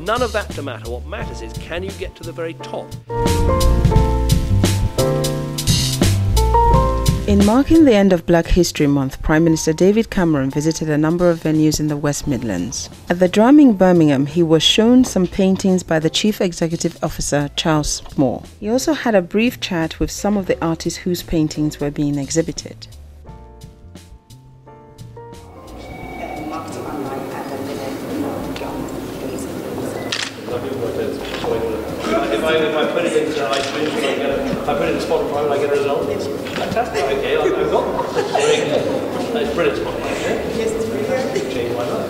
None of that to matter. What matters is, can you get to the very top? In marking the end of Black History Month, Prime Minister David Cameron visited a number of venues in the West Midlands. At the Drum in Birmingham, he was shown some paintings by the Chief Executive Officer, Charles Moore. He also had a brief chat with some of the artists whose paintings were being exhibited. If I put it into iTunes, if I put it in Spotify, will I get a result? Fantastic. Okay, I've got one. That's brilliant Spotify. Yes, it's brilliant. Change my life.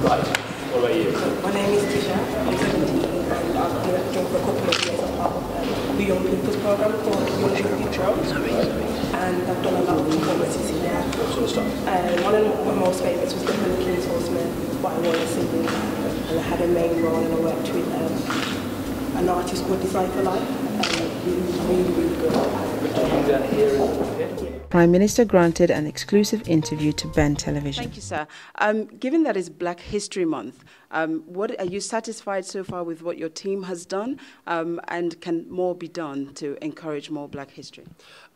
Right. What about you? My name is Tisha. I'm 17 and I've been at the job for a couple of years as part of the Young People's Programme called Young Future. And I've done a lot of performances in there. What sort of stuff? One of my most favourites was definitely King's Horseman by Royal Singing. And I had a main role and I worked with an artist called Design for Life. Really good. Prime Minister granted an exclusive interview to BEN Television. Thank you, sir. Given that it's Black History Month, what are you satisfied so far with what your team has done, and can more be done to encourage more Black history?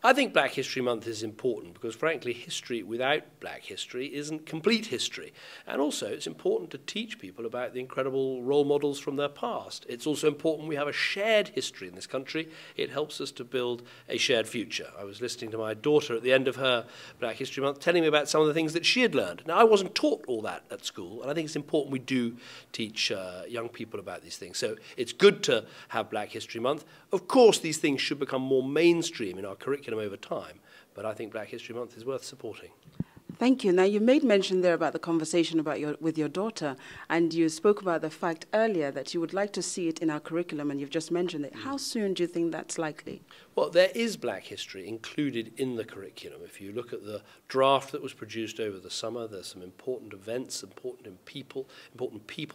I think Black History Month is important because, frankly, history without Black history isn't complete history. And also, it's important to teach people about the incredible role models from their past. It's also important we have a shared history in this country. It helps us to build a shared future. I was listening to my daughter at the end of her Black History Month telling me about some of the things that she had learned. Now, I wasn't taught all that at school, and I think it's important we do teach young people about these things. So it's good to have Black History Month. Of course, these things should become more mainstream in our curriculum over time, but I think Black History Month is worth supporting. Thank you. Now, you made mention there about the conversation with your daughter, and you spoke about the fact earlier that you would like to see it in our curriculum, and you've just mentioned it. How soon do you think that's likely? Well, there is Black history included in the curriculum. If you look at the draft that was produced over the summer, there's some important events, important people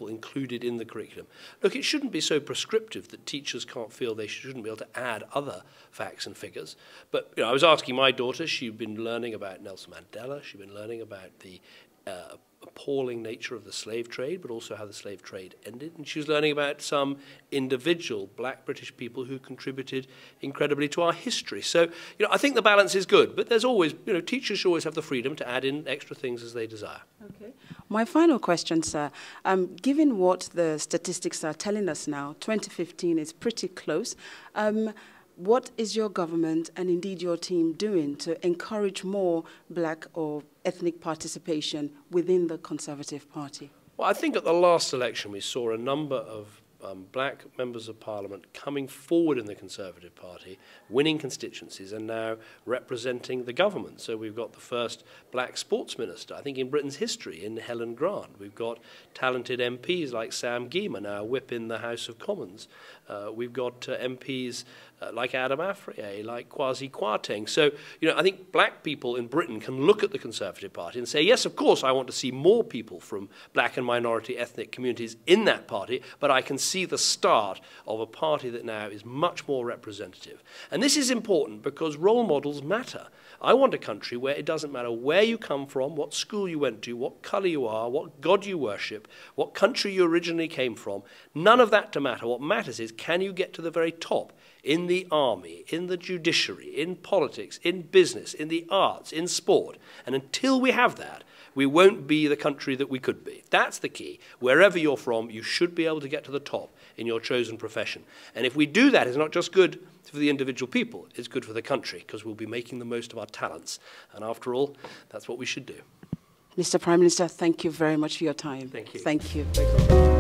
included in the curriculum. Look, it shouldn't be so prescriptive that teachers can't feel they shouldn't be able to add other facts and figures. But I was asking my daughter, she'd been learning about Nelson Mandela, she'd been learning about the appalling nature of the slave trade, but also how the slave trade ended. And she was learning about some individual Black British people who contributed incredibly to our history. So, I think the balance is good, but there's always, teachers should always have the freedom to add in extra things as they desire. Okay. My final question, sir. Given what the statistics are telling us now, 2015 is pretty close. What is your government and indeed your team doing to encourage more Black or ethnic participation within the Conservative Party? Well, I think at the last election we saw a number of Black members of Parliament coming forward in the Conservative Party, winning constituencies and now representing the government. So we've got the first Black sports minister, I think, in Britain's history, in Helen Grant. We've got talented MPs like Sam Gyimah, now whip in the House of Commons. We've got MPs like Adam Afriyie, like Kwasi Kwarteng. So, I think Black people in Britain can look at the Conservative Party and say, yes, of course, I want to see more people from Black and minority ethnic communities in that party, but I can see the start of a party that now is much more representative. And this is important because role models matter. I want a country where it doesn't matter where you come from, what school you went to, what colour you are, what God you worship, what country you originally came from. None of that to matter. What matters is, can you get to the very top in the army, in the judiciary, in politics, in business, in the arts, in sport. And until we have that, we won't be the country that we could be. That's the key. Wherever you're from, you should be able to get to the top in your chosen profession. And if we do that, it's not just good for the individual people, it's good for the country, because we'll be making the most of our talents. And after all, that's what we should do. Mr. Prime Minister, thank you very much for your time. Thank you. Thank you.